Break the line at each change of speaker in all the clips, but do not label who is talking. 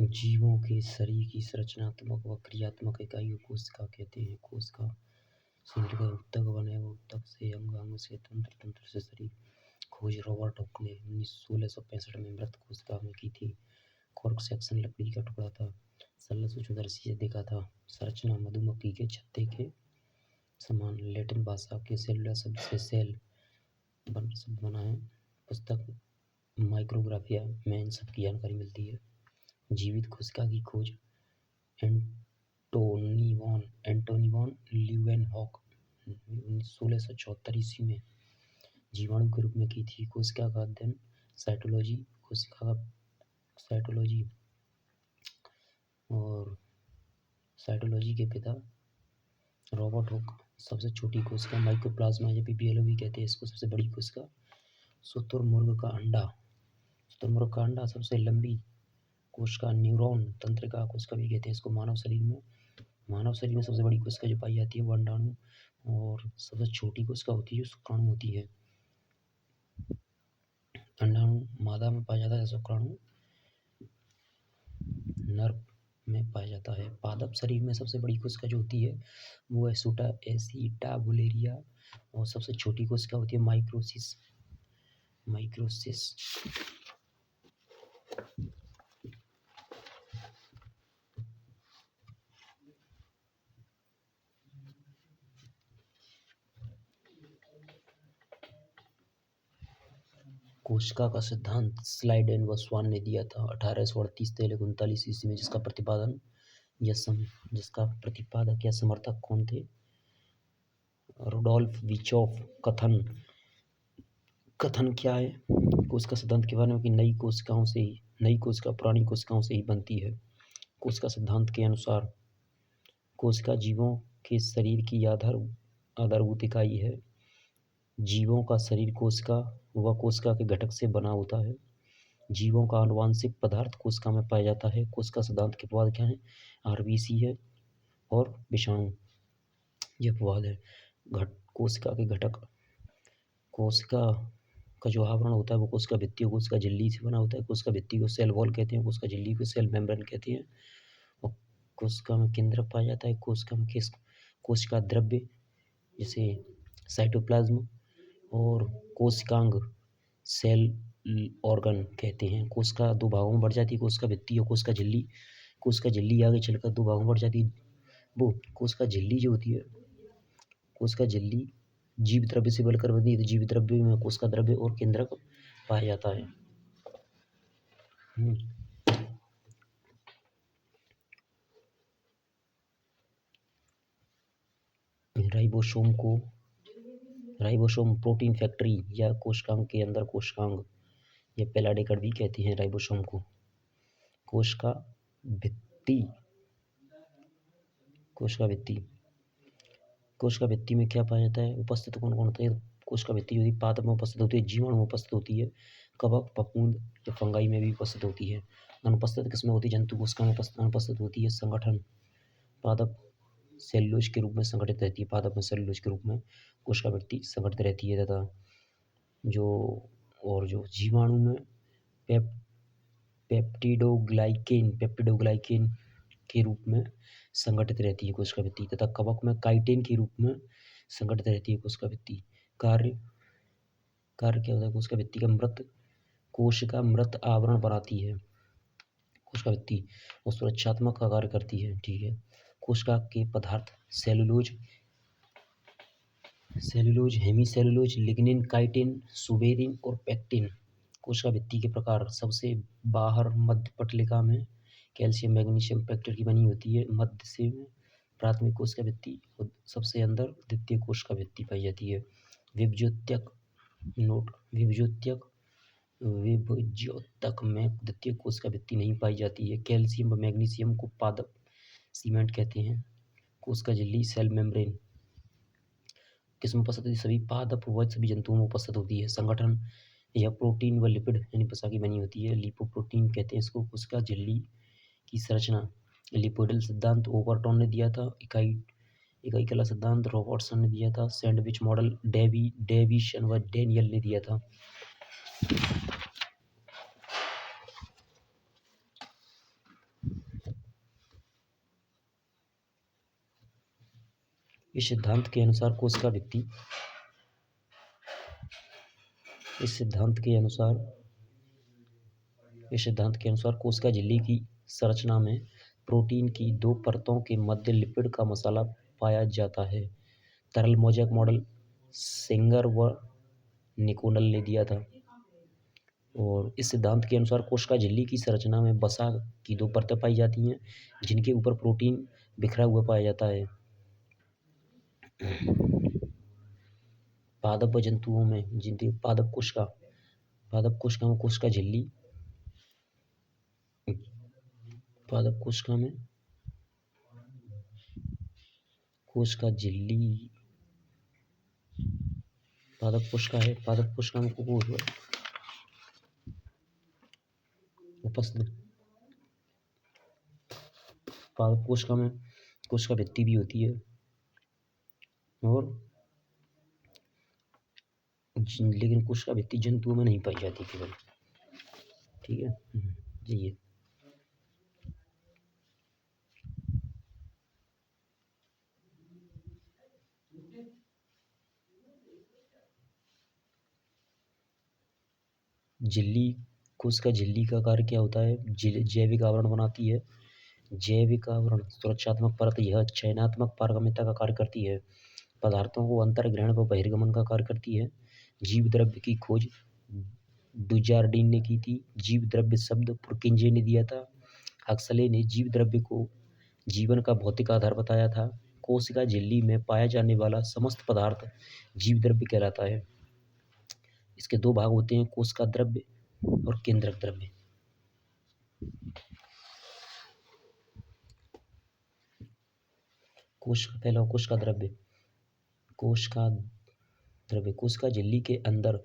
जीवों के शरीर की संरचनात्मक व क्रियात्मक इकाइयों को कोशिका कहते हैं। कोशिका शरीर का ऊतक बने व ऊतक से अंग से तंत्र, तंत्र से शरीर। खोज रॉबर्ट हुक ने 1665 में मृत कोशिका में की थी। कॉर्क सेक्शन लकड़ी का टुकड़ा था। सल्ला सूक्ष्मदर्शी से देखा था। संरचना मधुमक्खी के छत्ते के समान। लैटिन भाषा के सेलुलर शब्द से सेल शब्द बना है। पुस्तक माइक्रोग्राफिया में इन सब की जानकारी मिलती है। जीवित कोशिका की खोज एंटोनी वॉन ल्यूवेनहॉक 1674 ईस्वी में जीवाणु के रूप में की थी। कोशिका का अध्ययन साइटोलॉजी, कोशिका का साइटोलॉजी और साइटोलॉजी के पिता रॉबर्ट हुक। सबसे छोटी कोशिका माइकोप्लाज्मा या पीपीएलओ भी कहते हैं इसको। सबसे बड़ी कोशिका शुतुरमुर्ग का अंडा। शुतुरमुर्ग का अंडा। सबसे लंबी कोशिका न्यूरॉन तंत्रिका कोशिका भी कहते हैं इसको। मानव शरीर में सबसे बड़ी कोशिका जो पाई जाती है वो अंडाणु और सबसे छोटी कोशिका होती है जो शुक्राणु होती है। अंडाणु मादा में पाया जाता है, शुक्राणु नर में पाया जाता है। पादप शरीर में सबसे बड़ी कोशिका जो होती है वो है एसिटाबुलेरिया और सबसे छोटी कोशिका होती है माइक्रोसिस। कोशिका का सिद्धांत स्लाइडेन व स्वान ने दिया था 1838 से 39 ईस्वी में, जिसका प्रतिपादक या समर्थक कौन थे? रुडोल्फ विचोफ। कथन क्या है कोशिका सिद्धांत के बारे में कि नई कोशिका पुरानी कोशिकाओं से ही बनती है। कोशिका सिद्धांत के अनुसार कोशिका जीवों के शरीर की आधारभूत इकाई है। जीवों का शरीर कोशिका व कोशिका के घटक से बना होता है। जीवों का आनुवांशिक पदार्थ कोशिका में पाया जाता है। कोशिका सिद्धांत के अपवाद क्या है? आरबीसी है और विषाणु, ये अपवाद है। कोशिका के घटक, कोशिका का जो आवरण होता है वो कोशिका भित्ति और कोशिका झिल्ली से बना होता है। कोशिका भित्ति को सेल वॉल कहते हैं, कोशिका झिल्ली को सेल मेम्ब्रेन कहते हैं। और कोशिका में केंद्रक पाया जाता है। कोशिका में कोशिका द्रव्य जैसे साइटोप्लाज्म और कोशिकांग सेल ऑर्गन कहते हैं। कोशिका दो भागों में बढ़ जाती है, कोशिका भित्ति और कोशिका झिल्ली। कोशिका झिल्ली आगे चलकर दो भागों में बढ़ जाती है। वो कोशिका झिल्ली जो होती है, कोशिका झिल्ली जीव द्रव्य से बनकर बनी है। तो जीव द्रव्य में कोशिका द्रव्य और केंद्रक पाया जाता है। राइबोसोम प्रोटीन फैक्ट्री या कोशिकांग के अंदर कोशिकांग या पेलाडेकड़ भी कहते हैं राइबोसोम को। कोशिका भित्ति में क्या पाया जाता है? उपस्थित कौन कौन होता है? कोशिका भित्ति जो पादप में उपस्थित होती है, जीवाणु में उपस्थित होती है, कवक, फफूंद या फंगाई में भी उपस्थित होती है। अनुपस्थित किसमें होती है? जंतु कोशिका में अनुपस्थित होती है। संगठन पादप सेलुलोज के रूप में संगठित रहती है। पादप में सेलुलोज के रूप में कोशिका भित्ति संगठित रहती है तथा जो जीवाणु में पेप्टिडोग्लाइकेन के रूप में संगठित रहती है कोशिका भित्ति तथा कवक में काइटिन के रूप में संगठित रहती है कोशिका भित्ति। कार्य क्या होता है? कोशिका भित्ति का मृत आवरण बनाती है कोशिका भित्ति और सुरक्षात्मक का कार्य करती है। ठीक है। कोशिका के पदार्थ cellulose, hemicellulose, lignin, chitin, suberin और पेक्टिन। कोशिका भित्ति के प्रकार सबसे बाहर मध्य पटलिका में कैल्शियम, मैग्नीशियम, पेक्टिन की बनी होती है। मध्य से प्राथमिक कोशिका भित्ति और सबसे अंदर द्वितीय कोशिका भित्ति पाई जाती है। विभज्योतक में द्वितीय कोशिका भित्ति नहीं पाई जाती है। कैल्शियम व मैग्नीशियम को पादप सीमेंट कहते हैं। कोशिका झिल्ली सेल मेम्ब्रेन किसमें उपस्थित होती है? सभी पादप व सभी जंतुओं में उपस्थित होती है। संगठन यह प्रोटीन व लिपिड यानी वसा की बनी होती है। लिपोप्रोटीन कहते हैं इसको। कोशिका झिल्ली की संरचना लिपोइडल सिद्धांत ओवरटॉन ने दिया था। इकाई कला सिद्धांत रॉबर्टसन ने दिया था। सैंडविच मॉडल डेविसन व डेनियल ने दिया था। इस सिद्धांत के अनुसार कोशिका झिल्ली की संरचना में प्रोटीन की 2 परतों के मध्य लिपिड का मसाला पाया जाता है। तरल मोज़ेक मॉडल सेंगर व निकोलस ने दिया था। और इस सिद्धांत के अनुसार कोशिका झिल्ली की संरचना में वसा की 2 परतें पाई जाती हैं, जिनके ऊपर प्रोटीन बिखरा हुआ पाया जाता है। पादप जंतुओं में जिनके पादप कोशिका में कोशिका झिल्ली पादप कोशिका में पादप कोशिका है। पादप कोशिका में उपस्थित पादप कोशिका में कोशिका भित्ति भी होती है और लेकिन कोशिका भित्ति जंतुओं में नहीं पाई जाती केवल। ठीक है जी। कोशिका झिल्ली का कार्य क्या होता है? जैविक आवरण बनाती है। जैविक आवरण सुरक्षात्मक परत यह चयनात्मक पारगम्यता का कार्य करती है। पदार्थों को अंतर्ग्रहण व बहिर्गमन का कार्य करती है। जीव द्रव्य की खोज डुजार्डिन ने की थी। जीव द्रव्य शब्द पुरकिंजे ने दिया था। हक्सले ने जीव द्रव्य को जीवन का भौतिक आधार बताया था। कोशिका झिल्ली में पाया जाने वाला समस्त पदार्थ जीव द्रव्य कहलाता है। इसके 2 भाग होते हैं, कोशिका द्रव्य और केंद्रक द्रव्य। पहला कोशिका द्रव्य। कोशिका झिल्ली के अंदर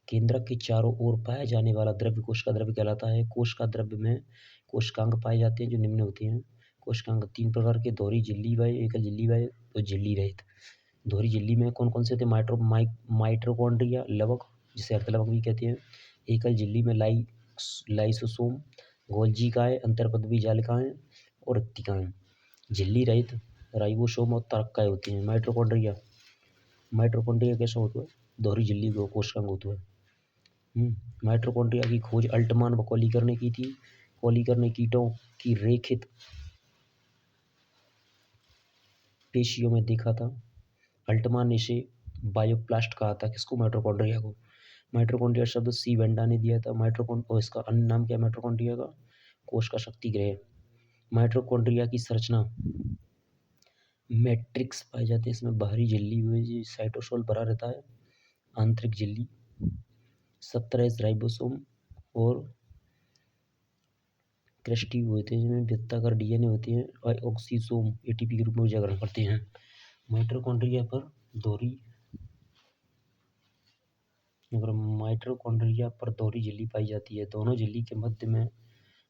केंद्रक के चारों ओर पाया जाने वाला द्रव्य कोशिका द्रव्य कहलाता है। कोशिका द्रव्य में कोशिकांग पाए जाते हैं जो निम्न होते हैं। कोशिकांग 3 प्रकार के: दोहरी झिल्ली व एकल झिल्ली व झिल्ली रहित। दोहरी झिल्ली में कौन कौन से होते हैं? माइटोकॉन्ड्रिया, लवक जिसे अर्धलवक भी कहते हैं। एकल झिल्ली में लाइसोसोम, गोल्जी काएँ, अंतर्पदवी जालिकाएँ और रिक्तिकाएँ। झिल्ली रहित राइबोसोम और तारकाएँ होती हैं। माइटोकॉन्ड्रिया कैसा होता है? दोहरी झिल्ली को कोशिकांग होता है। माइटोकॉन्ड्रिया की खोज अल्टमान व कोलिकर ने की थी। कोलिकर ने कीटों की रेखित पेशियों में देखा था। अल्टमान ने इसे बायोप्लास्ट कहा था। किसको? माइटोकॉन्ड्रिया को। माइटोकॉन्ड्रिया शब्द सी वेंडा ने दिया था। और इसका अन्य नाम क्या है माइटोकॉन्ड्रिया का? कोश का शक्ति गृह। माइटोकॉन्ड्रिया की संरचना मैट्रिक्स पाए जाते हैं। इसमें बाहरी झिल्ली में साइटोसोल भरा रहता है। आंतरिक झिल्ली 17 राइबोसोम और क्रेस्टी होते हैं, जिनमें वृत्ताकार डीएनए होते हैं और ऑक्सीसोम एटीपी के रूप में ऊर्जा ग्रहण करते हैं। माइटोकॉन्ड्रिया पर दोहरी झिल्ली पाई जाती है। दोनों झिल्ली के मध्य में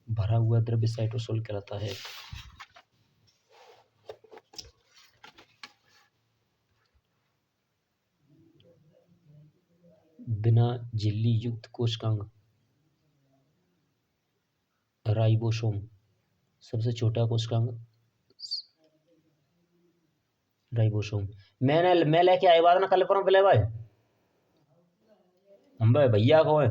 भरा हुआ द्रव्य साइटोसोल कहलाता है। बिना झिल्ली युक्त कोशिकांग राइबोसोम। सबसे छोटा कोशिकांग राइबोसोम। मैं लेके आए बाद ना कल पर पहले भाई हम भैया को है।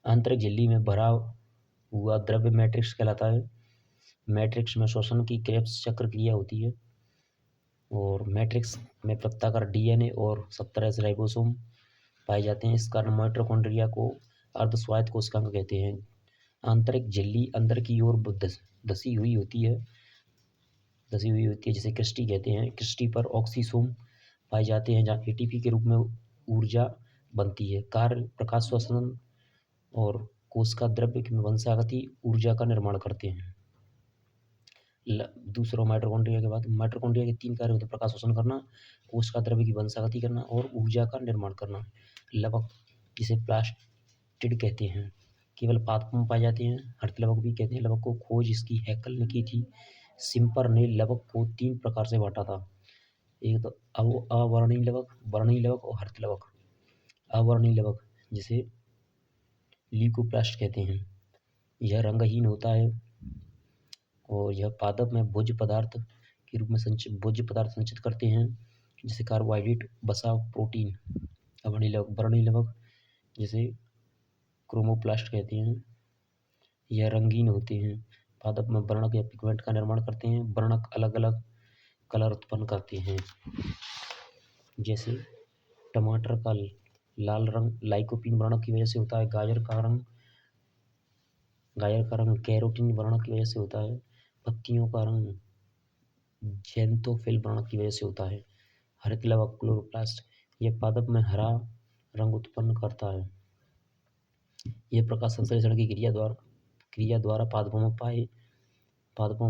आंतरिक झिल्ली में भरा हुआ द्रव्य मैट्रिक्स कहलाता है। मैट्रिक्स में श्वसन की क्रेब्स चक्र क्रिया होती है और मैट्रिक्स में वृत्ताकार डीएनए और 17 राइबोसोम पाए जाते हैं। इस कारण माइटोकॉन्ड्रिया को अर्धस्वायत्त कोशिकांग कहते हैं। आंतरिक झिल्ली अंदर की ओर धसी हुई होती है जिसे क्रिस्टी कहते हैं। क्रिस्टी पर ऑक्सीसोम पाए जाते हैं जहाँ एटीपी के रूप में ऊर्जा बनती है। कार्य प्रकाश श्वसन और कोशिका द्रव्य की वंशागति ऊर्जा का निर्माण करते हैं। दूसरा माइटोकॉन्ड्रिया के बाद माइटोकॉन्ड्रिया के 3 कार्य होते हैं: प्रकाश श्वसन करना, कोशिका द्रव्य की वंशागति करना और ऊर्जा का निर्माण करना। लवक जिसे प्लास्टिड कहते हैं केवल पादपों में पाए जाते हैं। हर्तलवक भी कहते हैं। लवक को खोज इसकी हैकल ने की थी। सिम्पर ने लवक को 3 प्रकार से बांटा था। एक तो अवर्णीय लवक, वर्णीय लवक और हर्तलवक। अवर्णीय लवक जिसे ल्यूकोप्लास्ट कहते हैं, यह रंगहीन होता है और यह पादप में भोज्य पदार्थ के रूप में भोज्य पदार्थ संचित करते हैं, जैसे कार्बोहाइड्रेट, वसा, प्रोटीन। वर्णी लवक जिसे क्रोमोप्लास्ट कहते हैं, यह रंगीन होते हैं। पादप में वर्णक या पिगमेंट का निर्माण करते हैं। वर्णक अलग अलग कलर उत्पन्न करते हैं, जैसे टमाटर का लाल रंग लाइकोपीन वर्णक की वजह से होता है। गाजर का रंग कैरोटीन वर्णक की वजह से होता है। पत्तियों का रंग ज़ैंथोफिल वर्णक की वजह से होता है। हरित लवक क्लोरोप्लास्ट, यह पादप में हरा रंग उत्पन्न करता है। यह प्रकाश संश्लेषण की क्रिया द्वारा पादपों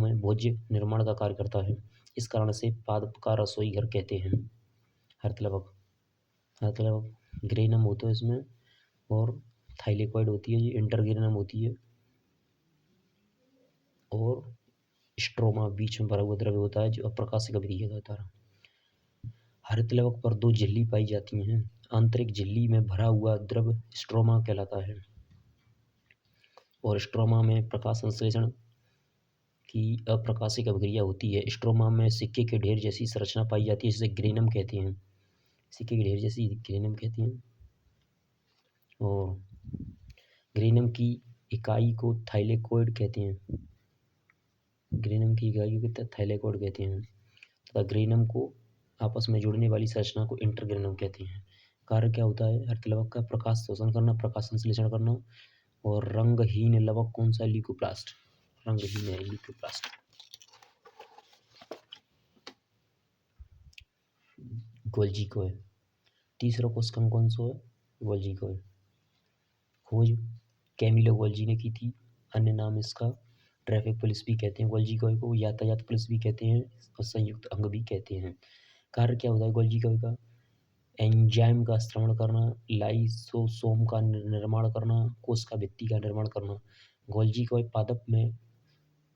में भोज्य निर्माण का कार्य करता है। इस कारण से पादप का रसोई घर कहते हैं। हरित लवक ग्रेनम होता है इसमें, और थाइलेकोइड होती है, ये इंटरग्रेनम होती है, और स्ट्रोमा बीच में भरा हुआ द्रव्य होता है जो अप्रकाशिक अभिक्रिया होता है। हरित लवक पर दो झिल्ली पाई जाती हैं। आंतरिक झिल्ली में भरा हुआ द्रव स्ट्रोमा कहलाता है, और स्ट्रोमा में प्रकाश संश्लेषण की अप्रकाशिक अभिक्रिया होती है। स्ट्रोमा में सिक्के के ढेर जैसी संरचना पाई जाती है, जिसे ग्रेनम कहते हैं। सिक्के के ढेर जैसी ग्रेनम कहते हैं, और ग्रेनम की इकाई को थाइलेकोइड कहते हैं। तथा ग्रेनम को आपस में जोड़ने वाली संरचना को इंटरग्रेनम कहते हैं। कार्य क्या होता है हरित लवक का? प्रकाश शोषण करना, प्रकाश संश्लेषण करना। और रंगहीन लवक कौन सा? ल्यूकोप्लास्ट। रंगहीन है ल्यूकोप्लास्ट। गोल्जी कोय, तीसरा कोशिकांग कौन सा है? गोल्जी कोय। खोज कैमिलो गोल्जी ने की थी, अन्य नाम इसका ट्रैफिक पुलिस भी कहते हैं। गोल्जी कोय को यातायात पुलिस भी कहते हैं और संयुक्त अंग भी कहते हैं। कार्य क्या होता है गोल्जी कोय का? एंजाइम का श्रवण करना, लाइसोसोम का निर्माण करना, कोशिका भित्ति का निर्माण करना। गोल्जी कोय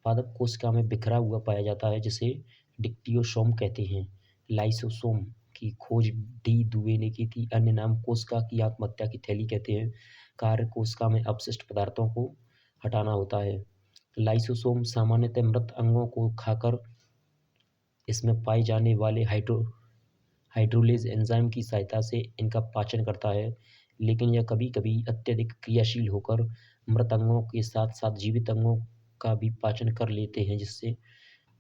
पादप कोशिका में बिखरा हुआ पाया जाता है, जिसे डिक्टियोसोम कहते हैं। लाइसोसोम की खोज डी दुबे ने की थी, अन्य नाम कोशिका की आत्महत्या की थैली कहते हैं। कार्य कोशिका में अपशिष्ट पदार्थों को हटाना होता है। लाइसोसोम सामान्यतः मृत अंगों को खाकर इसमें पाए जाने वाले हाइड्रोलेज एंजाइम की सहायता से इनका पाचन करता है, लेकिन यह कभी कभी अत्यधिक क्रियाशील होकर मृत अंगों के साथ साथ जीवित अंगों का भी पाचन कर लेते हैं,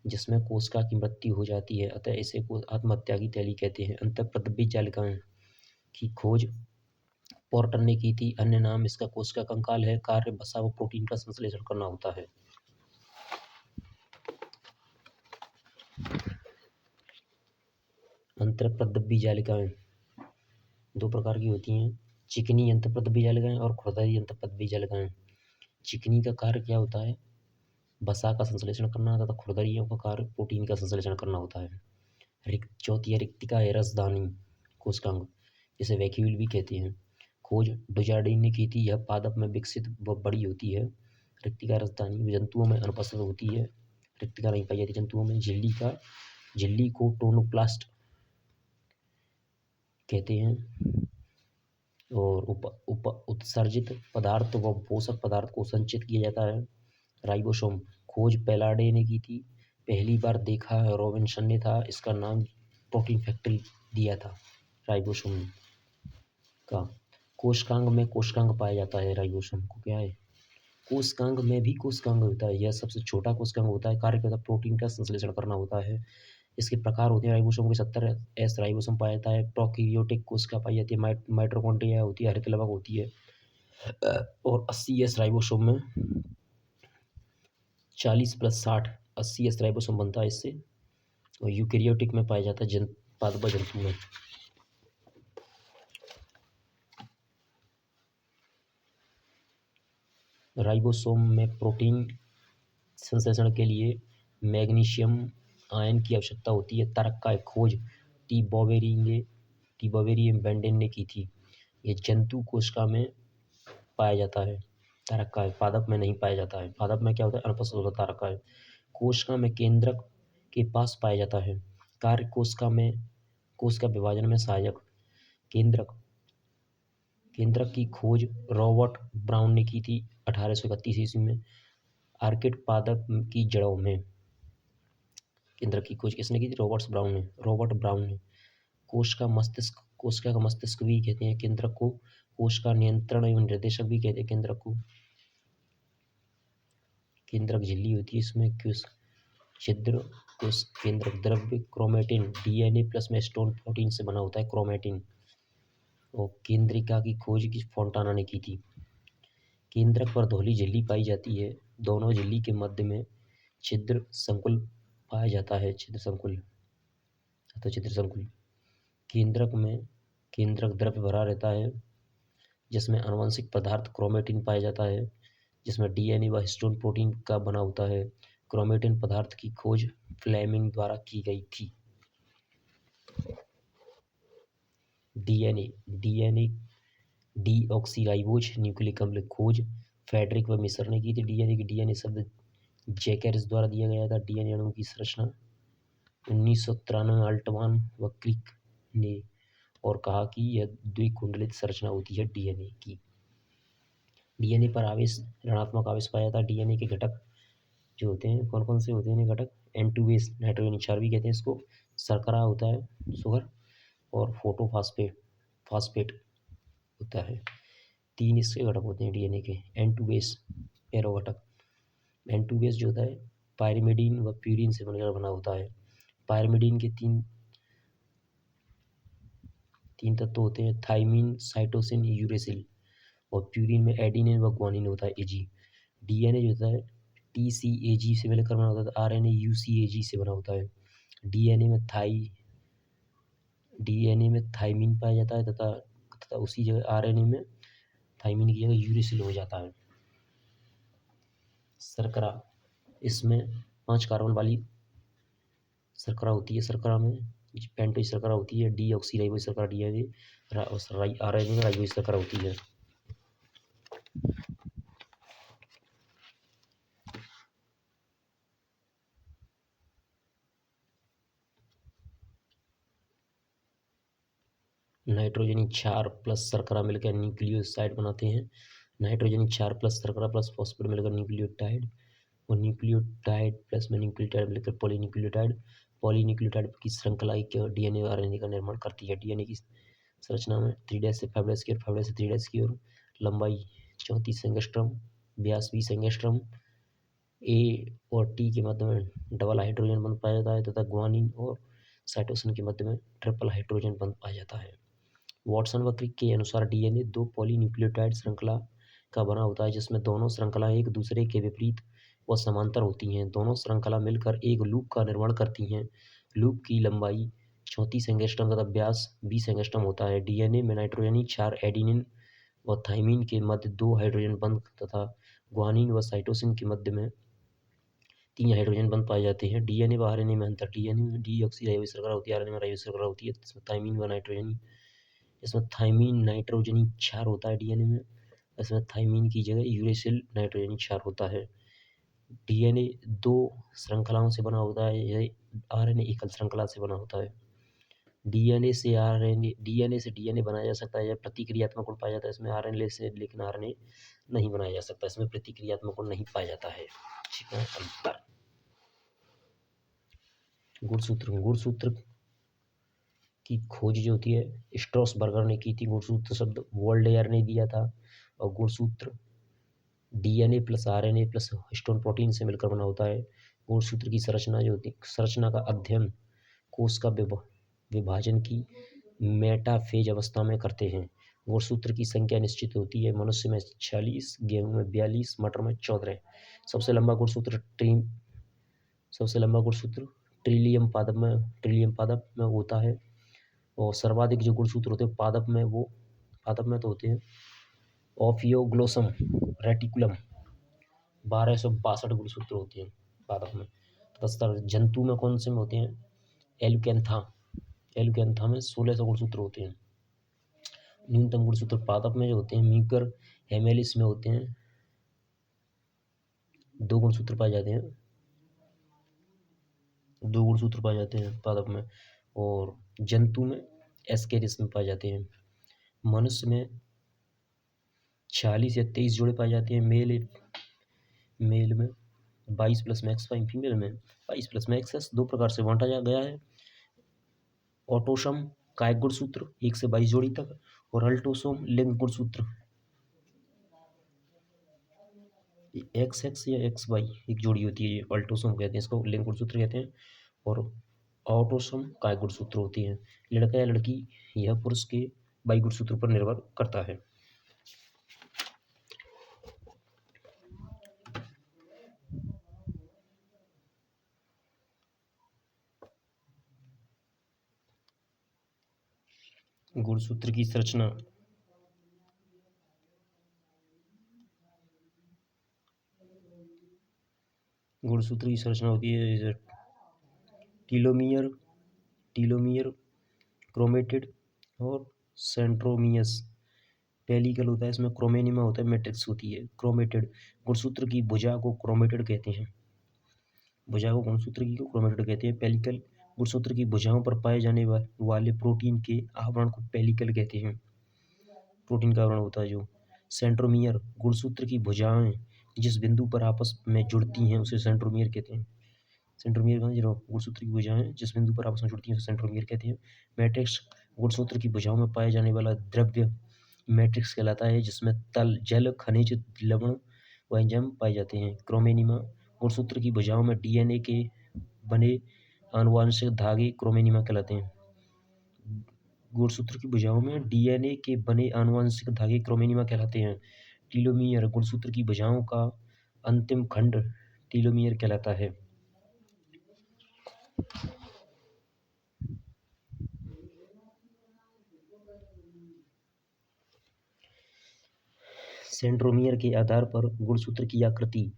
जिसमें कोशिका की मृत्यु हो जाती है। अतः इसे आत्महत्या की थैली कहते हैं। अंतःप्रद्रव्य जालिकाएं की खोज पोर्टर ने की थी, अन्य नाम इसका कोशिका कंकाल है। कार्य वसा व प्रोटीन का संश्लेषण करना होता है। अंतःप्रद्रव्य जालिकाएं दो प्रकार की होती हैं, चिकनी अंतःप्रद्रव्य जालिकाएं और खुरदरी अंतःप्रद्रव्य जालिकाएं। चिकनी का कार्य क्या होता है? वसा का संश्लेषण करना, तथा खुरदरियों का कार्य प्रोटीन का संश्लेषण करना होता है। चौथी है रिक्तिका रसदानी कोशिकांग, जिसे वैक्यूल भी कहते हैं। खोज डुजार्डिन ने की थी, यह पादप में विकसित व बड़ी होती है। रिक्तिका रसदानी जंतुओं में अनुपस्थित होती है, रिक्तिका नहीं पाई जाती जंतुओं में। झिल्ली को टोनोप्लास्ट कहते हैं, और उत्सर्जित पदार्थ व पोषक पदार्थ को संचित किया जाता है। राइबोसोम खोज पेलाडे ने की थी, पहली बार देखा रॉबिन्सन ने था, इसका नाम प्रोटीन फैक्ट्री दिया था राइबोसोम का। कोशिकांग में कोशिकांग पाया जाता है। राइबोसोम को क्या है? कोशिकांग में भी कोशिकांग होता है, यह सबसे छोटा कोशिकांग होता है। कार्य करता प्रोटीन का संश्लेषण करना होता है। इसके प्रकार होते हैं राइबोसोम के 70 एस राइबोसोम पाया जाता है। प्रोकैरियोटिक कोशिका पाई जाती है, माइटोकॉन्ड्रिया होती है, हरित लवक होती है। और 80 एस राइबोसोम में 40 + 60 80 एस राइबोसोम बनता है इससे, और यूकैरियोटिक में पाया जाता है पादप जंतु में। राइबोसोम में प्रोटीन संश्लेषण के लिए मैग्नीशियम आयन की आवश्यकता होती है। तारक का खोज टी बॉवेरी बेंडेन ने की थी। ये जंतु कोशिका में पाया जाता है। तारक का पादप में नहीं पाया जाता है। पादप में क्या होता है? अनुपस्थित होता है तारक का। कोशिका में केंद्रक के पास पाया जाता है। कार्य कोशिका विभाजन में सहायक। केंद्रक की खोज रॉबर्ट ब्राउन ने की थी 1831 ईस्वी में। आर्किड पादप की जड़ों में। केंद्रक की खोज किसने की थी? रॉबर्ट ब्राउन ने। कोशिका का मस्तिष्क भी कहते हैं केंद्रक को। कोश का नियंत्रण एवं निर्देशक भी कहते हैं केंद्रक को। केंद्रक झिल्ली होती है, इसमें छिद्र कोश केंद्रक द्रव्य क्रोमेटिन डीएनए प्लस में स्टोन प्रोटीन से बना होता है क्रोमेटिन। और केंद्रिका की खोज की फोंटाना ने की थी। केंद्रक पर धौली झिल्ली पाई जाती है। दोनों झिल्ली के मध्य में छिद्र संकुल पाया जाता है। छिद्र संकुल। केंद्रक में केंद्रक द्रव्य भरा रहता है, जिसमें आनुवंशिक पदार्थ क्रोमेटिन पाया जाता है, जिसमें डीएनए व हिस्टोन प्रोटीन का बना होता है। क्रोमेटिन पदार्थ की खोज फ्लेमिंग द्वारा की गई थी। डीएनए डीऑक्सीराइबोज न्यूक्लिक अम्ल खोज फेडरिक व मिश्र ने की थी। डीएनए शब्द जैकेरिस द्वारा दिया गया था। डीएनए अणु की संरचना 1993 अल्टमान व क्रिक ने और कहा कि यह द्विकुंडलित संरचना होती है डीएनए की। डीएनए पर आवेश ऋणात्मक आवेश पाया जाता है। डीएनए के घटक जो होते हैं कौन कौन से होते हैं? घटक N2 बेस नाइट्रोजन क्षार भी कहते हैं इसको। शर्करा होता है शुगर, और फास्फेट होता है। 3 इसके घटक होते हैं डीएनए के। N2 बेस पैरो घटक। N2 बेस जो होता है पायरिमिडीन व प्यूरिन से बनकर बना होता है। पायरिमिडीन के तीन तत्व होते हैं, थाइमिन, साइटोसिन, यूरेसिल। और प्यूरिन में एडिनिन व ग्वानिन होता है, एजी। डीएनए जो होता है TCAG से मिलकर बना होता है। आरएनए UCAG से बना होता है। डीएनए में थाइमिन पाया जाता है तथा उसी जगह आरएनए में थाइमिन की जगह यूरेसिल हो जाता है। शर्करा, इसमें 5 कार्बन वाली शर्करा होती है। शर्करा में पेंटोज शर्करा होती है। डीऑक्सीराइबोज शर्करा डीएनए आरएनए में राइबोज शर्करा होती है। नाइट्रोजनी क्षार प्लस शर्करा मिलकर न्यूक्लियोसाइड बनाते हैं। नाइट्रोजनी क्षार प्लस शर्करा प्लस फॉस्फेट मिलकर न्यूक्लियोटाइड, और न्यूक्लियोटाइड प्लस में न्यूक्लियोटाइड मिलकर पॉलीन्यूक्लियोटाइड की श्रृंखला डीएनए और आरएनए का निर्माण करती है। डीएनए की संरचना में 3' से 5' की और 5' से 3' की और लंबाई 34 एंगस्ट्रॉम, व्यास 20 एंगस्ट्रॉम। ए और टी के मध्य में डबल हाइड्रोजन बंध पाया जाता है तथा ग्वानिन और साइटोसिन के मध्य में ट्रिपल हाइड्रोजन बंध पाया जाता है। वॉटसन व क्रिक के अनुसार डीएनए 2 पॉलीन्यूक्लियोटाइड श्रृंखला का बना होता है, जिसमें दोनों श्रृंखलाएं एक दूसरे के विपरीत व समांतर होती हैं। दोनों श्रृंखला मिलकर एक लूप का निर्माण करती हैं। लूप की लंबाई 34 एंगस्ट्रॉम तथा व्यास 20 एंगस्ट्रॉम होता है। डीएनए में नाइट्रोजनी क्षार एडिनिन व थाइमिन के मध्य 2 हाइड्रोजन बंध तथा ग्वानिन व साइटोसिन के मध्य में 3 हाइड्रोजन बंध पाए जाते हैं। डीएनए व आरएनए में अंतर। डीएनए में डीऑक्सीराइबोज शर्करा होती है, आरएनए में राइबोज शर्करा होती है। इसमें थाइमिन नाइट्रोजनी क्षार होता है डीएनए में। इसमें थाइमिन की जगह यूरेसिल नाइट्रोजनी क्षार होता है। डीएनए 2 श्रृंखलाओं से बना होता है, यह आरएनए एकल श्रृंखला से बना होता है। डीएनए से डीएनए बनाया जा सकता है, यह प्रतिक्रियात्मक गुण पाया जाता है इसमें। आरएनए से लेकिन आरएनए नहीं बनाया जा सकता, इसमें प्रतिक्रियात्मक गुण नहीं पाया जाता है। ठीक है। अंतर गुणसूत्र की खोज जो होती है स्ट्रॉसबर्गर ने की थी। गुणसूत्र शब्द वोल्डेयर ने दिया था। और गुणसूत्र DNA plus RNA plus histone protein से मिलकर बना होता है। गुणसूत्र की संरचना जो होती है, संरचना का अध्ययन कोश का विभाजन की मेटाफेज अवस्था में करते हैं। गुणसूत्र की संख्या निश्चित होती है। मनुष्य में 46, गेहूं में 42, मटर में 14। सबसे लंबा गुणसूत्र ट्रिलियम पादप में होता है। और सर्वाधिक जो गुणसूत्र होते हैं पादप में तो होते हैं ओफियोग्लोसम रेटिकुलम, 1262 गुणसूत्र होते हैं पादप में। तथा जंतु में कौन से में होते हैं? एलुकेंथा में 1600 गुणसूत्र होते हैं। न्यूनतम गुणसूत्र पादप में जो होते हैं म्यूकर हेमेलिस में होते हैं, 2 गुणसूत्र पाए जाते हैं। 2 गुणसूत्र पाए जाते हैं पादप में। और जंतु में एस्केरिस में पाए जाते हैं। मनुष्य में 46 या 23 जोड़े पाए जाते हैं। मेल में 22 प्लस में एक्स वाई फीमेल में 22 प्लस में एक्स एस दो प्रकार से बांटा जा गया है। ऑटोसोम कायिक गुणसूत्र 1 से 22 जोड़ी तक और अल्टोसोम लिंग गुणसूत्र एक्स एक्स या एक्स वाई एक जोड़ी होती है, ये अल्टोसोम कहते हैं, इसको लिंग गुणसूत्र कहते हैं। और ऑटोसोम कायिक गुणसूत्र होती हैं। लड़का या लड़की यह पुरुष के वाई गुणसूत्र पर निर्भर करता है। गुणसूत्र की संरचना गुणसूत्र की संरचना होती है टीलोमियर टीलोमियर क्रोमेटिड और सेंट्रोमियस। पेलिकल होता है, इसमें क्रोमेनिमा होता है, मैट्रिक्स होती है क्रोमेटिड। गुणसूत्र की भुजा को क्रोमेटिड कहते हैं। भुजा को गुणसूत्र की क्रोमेटिड कहते हैं। पेलिकल गुणसूत्र की भुजाओं पर पाए जाने वाले प्रोटीन के आवरण को पेलिकल कहते हैं। प्रोटीन का आवरण होता है जो। सेंट्रोमियर गुणसूत्र की भुजाएं जिस बिंदु पर आपस में जुड़ती हैं उसे सेंट्रोमियर कहते हैं। सेंट्रोमियर गुणसूत्र की भुजाएं जिस बिंदु पर आपस में जुड़ती हैं उसे सेंट्रोमियर कहते हैं। मैट्रिक्स गुणसूत्र की भुजाओं में पाए जाने वाला द्रव्य मैट्रिक्स कहलाता है, जिसमें तल जल खनिज लवण व एंजाइम पाए जाते हैं। क्रोमेनिमा गुणसूत्र की भुजाओं में डीएनए के बने आनुवांशिक धागे क्रोमेनिमा कहलाते हैं। गुणसूत्र की भुजाओं में डीएनए के बने आनुवांशिक धागे क्रोमेनिमा कहलाते हैं। टीलोमियर गुणसूत्र की भुजाओं का अंतिम खंड टीलोमियर कहलाता है। सेंट्रोमियर के आधार पर गुणसूत्र की आकृति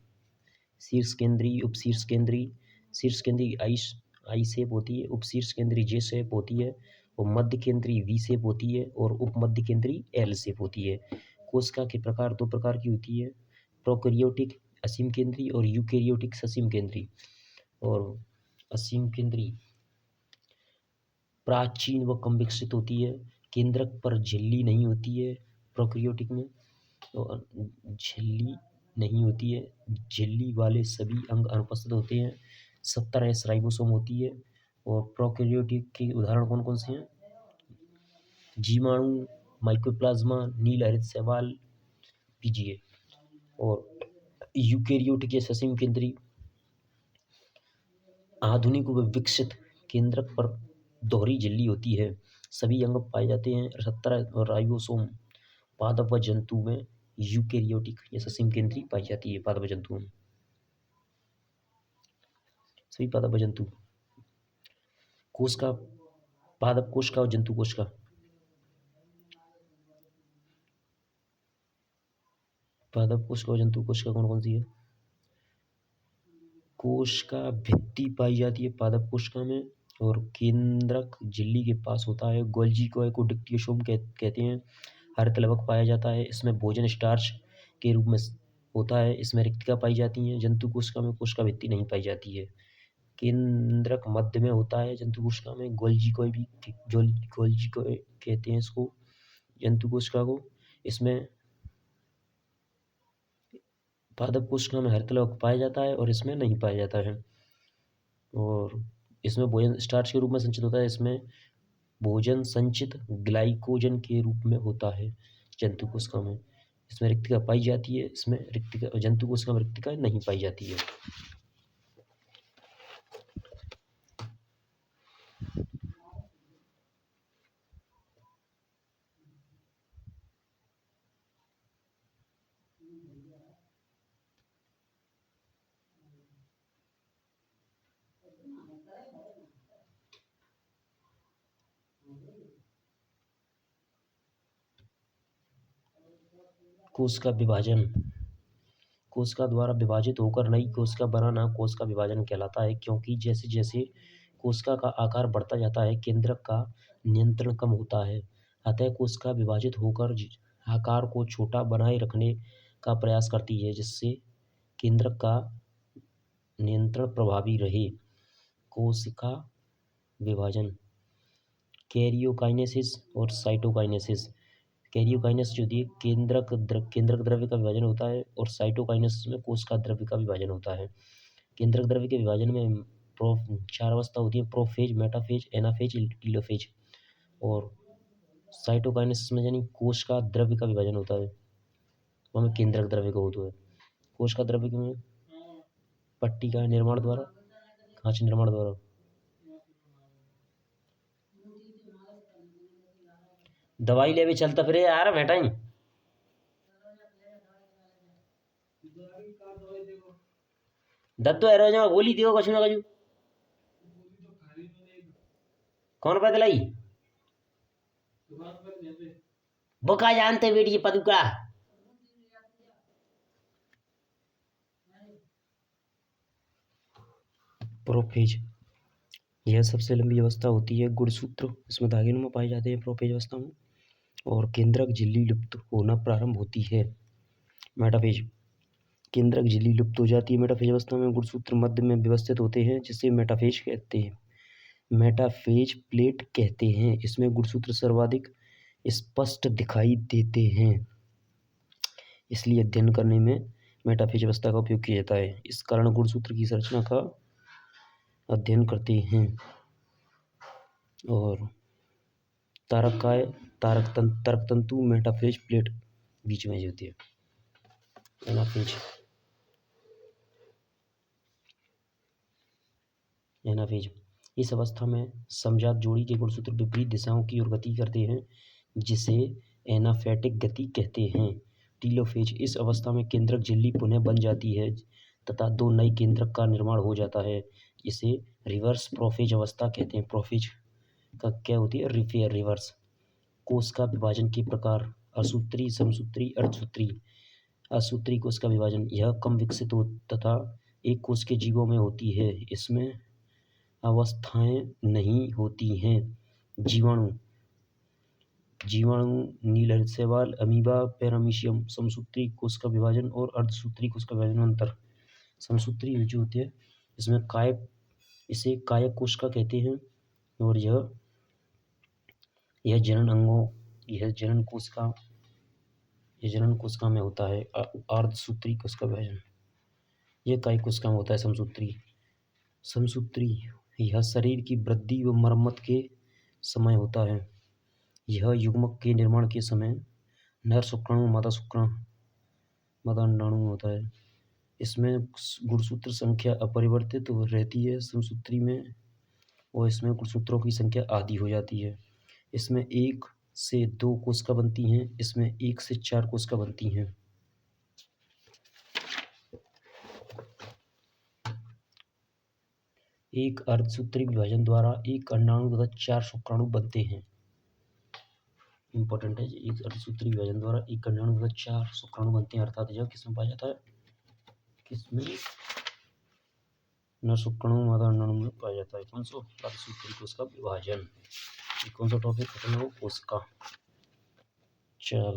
शीर्ष केंद्रीय उपशीर्ष केंद्रीय शीर्ष केंद्रीय आई शेप होती है, उपशीर्ष केंद्रीय जे शेप होती है और मध्य केंद्रीय वी शेप होती है और उपमध्य केंद्रीय एल शेप होती है। कोशिका के प्रकार दो प्रकार की होती है, प्रोकैरियोटिक असीम केंद्रीय और यूकैरियोटिक ससीम केंद्रीय। और असीम केंद्रीय प्राचीन व कम विकसित होती है, केंद्रक पर झिल्ली नहीं होती है। प्रोकैरियोटिक में तो झिल्ली नहीं होती है, झिल्ली वाले सभी अंग अनुपस्थित होते हैं। 17S राइबोसोम होती है। और प्रोकैरियोटिक के उदाहरण कौन कौन से हैं? जीवाणु, माइकोप्लाज्मा, नील हरित शैवाल, पीजीए। और यूकैरियोटिक या ससीम केंद्रीय आधुनिक व विकसित केंद्रक पर दोहरी झिल्ली होती है, सभी अंग पाए जाते हैं। 17 राइबोसोम पादप व जंतु में यूकैरियोटिक या ससीम केंद्रीय पाई जाती है। पादप जंतुओं में सभी पादप जंतु कोश का पादप कोश का और जंतु कोश का पादप कोश का और जंतु कोश का कौन कौन सी है? कोश का भित्ति पाई जाती है पादप कोशिका में और केंद्रक झिल्ली के पास होता है। गोल्जी को डिक्टियोसोम कहते हैं। हरित लवक पाया जाता है, इसमें भोजन स्टार्च के रूप में होता है। इसमें रिक्तिका पाई जाती हैं। जंतु कोशिका में कोशिका भित्ति नहीं पाई जाती है। केंद्रक मध्य में होता है जंतु कोशिका में। गोल्जी को कहते हैं इसको जंतु कोशिका को। इसमें पादप कोशिका में हरित लवक पाया जाता है और इसमें नहीं पाया जाता है। और इसमें भोजन स्टार्च के रूप में संचित होता है। इसमें भोजन संचित ग्लाइकोजन के रूप में होता है जंतु कोशिका में। इसमें रिक्तिका पाई जाती है, इसमें रिक्तिका जंतु कोशिका में रिक्तिका नहीं पाई जाती है। कोशिका विभाजन कोशिका द्वारा विभाजित होकर नई कोशिका बनाना कोशिका विभाजन कहलाता है, क्योंकि जैसे जैसे कोशिका का आकार बढ़ता जाता है केंद्रक का नियंत्रण कम होता है। अतः कोशिका विभाजित होकर आकार को छोटा बनाए रखने का प्रयास करती है, जिससे केंद्रक का नियंत्रण प्रभावी रहे। कोशिका विभाजन कैरियोकाइनेसिस और साइटोकाइनेसिस। कैरियोकाइनेसिस जो होती है केंद्रक द्रव्य का विभाजन होता है और साइटोकाइनेसिस में कोशिका द्रव्य का विभाजन होता है। केंद्रक द्रव्य के विभाजन में चार अवस्था होती है: प्रोफेज, मेटाफेज, एनाफेज, टीलोफेज। और साइटोकाइनेसिस में यानी कोश का द्रव्य का विभाजन होता है, वो हमें केंद्रक द्रव्य का होता है। कोश का द्रव्य में पट्टी का निर्माण द्वारा, खांच निर्माण द्वारा। दवाई ले भी चलता फिर यार बेटा ही दत्तो एरो जो गोली दियो कुछ ना कुछ कौन बदलाई बुका जानते बेटी पदुका प्रोफेज, यह सबसे लंबी अवस्था होती है। गुणसूत्र इसमें धागेनुमा पाए जाते हैं प्रोफेज अवस्था में, और केंद्रक झिल्ली लुप्त होना प्रारंभ होती है। मेटाफेज, केंद्रक झिल्ली लुप्त हो जाती है मेटाफेज अवस्था में, गुणसूत्र मध्य में व्यवस्थित होते हैं जिसे मेटाफेज कहते हैं, मेटाफेज प्लेट कहते हैं। इसमें गुणसूत्र सर्वाधिक स्पष्ट दिखाई देते हैं, इसलिए अध्ययन करने में मेटाफेज अवस्था का उपयोग किया जाता है। इस कारण गुणसूत्र की संरचना का अध्ययन करते हैं। और तारक तंतु मेटाफेज प्लेट बीच में होती है। एनाफेज, इस अवस्था में समजात जोड़ी के गुणसूत्र विपरीत दिशाओं की ओर गति करते हैं जिसे एनाफेटिक गति कहते हैं। टीलोफेज, इस अवस्था में केंद्रक झिल्ली पुनः बन जाती है तथा दो नई केंद्रक का निर्माण हो जाता है। इसे रिवर्स प्रोफेज अवस्था कहते हैं। प्रोफेज का क्या होती है? रिवर्स। कोश का विभाजन के प्रकार: असूत्री, समसूत्री, अर्धसूत्री। असूत्री कोश का विभाजन, यह कम विकसित हो तथा एक कोश के जीवों में होती है। इसमें अवस्थाएं नहीं होती हैं। जीवाणु, नीलहरित शैवाल, अमीबा, पैरामीशियम। समसूत्री कोश का विभाजन और अर्धसूत्री कोश का विभाजन में अंतर: समसूत्री जो होती है इसमें इसे कायक कोश का कहते हैं, और यह जनन कोशिका में होता है। अर्धसूत्री कोश का विभाजन, यह कायिक कोशिका में होता है। समसूत्री यह शरीर की वृद्धि व मरम्मत के समय होता है। यह युग्मक के निर्माण के समय नर शुक्राणु मादा अंडाणु में होता है। इसमें गुणसूत्र संख्या अपरिवर्तित रहती है समसूत्री में, और इसमें गुणसूत्रों की संख्या आधी हो जाती है। इसमें 1 से 2 कोशिका बनती हैं, इसमें 1 से 4 कोशिका बनती हैं। एक अर्धसूत्री विभाजन द्वारा एक अंडाणु तथा 4 शुक्राणु बनते हैं। इंपॉर्टेंट है, एक अर्धसूत्री विभाजन द्वारा एक अंडाणु तथा 4 शुक्राणु बनते हैं। अर्थात यह किसमें पाया जाता है? किसमें? नर शुक्राणु मादा अंडाणु में पाया जाता है। कौन सा? अर्धसूत्री कोश का विभाजन। कौन सा टॉपिक खत्म हो? कोश का। चलो।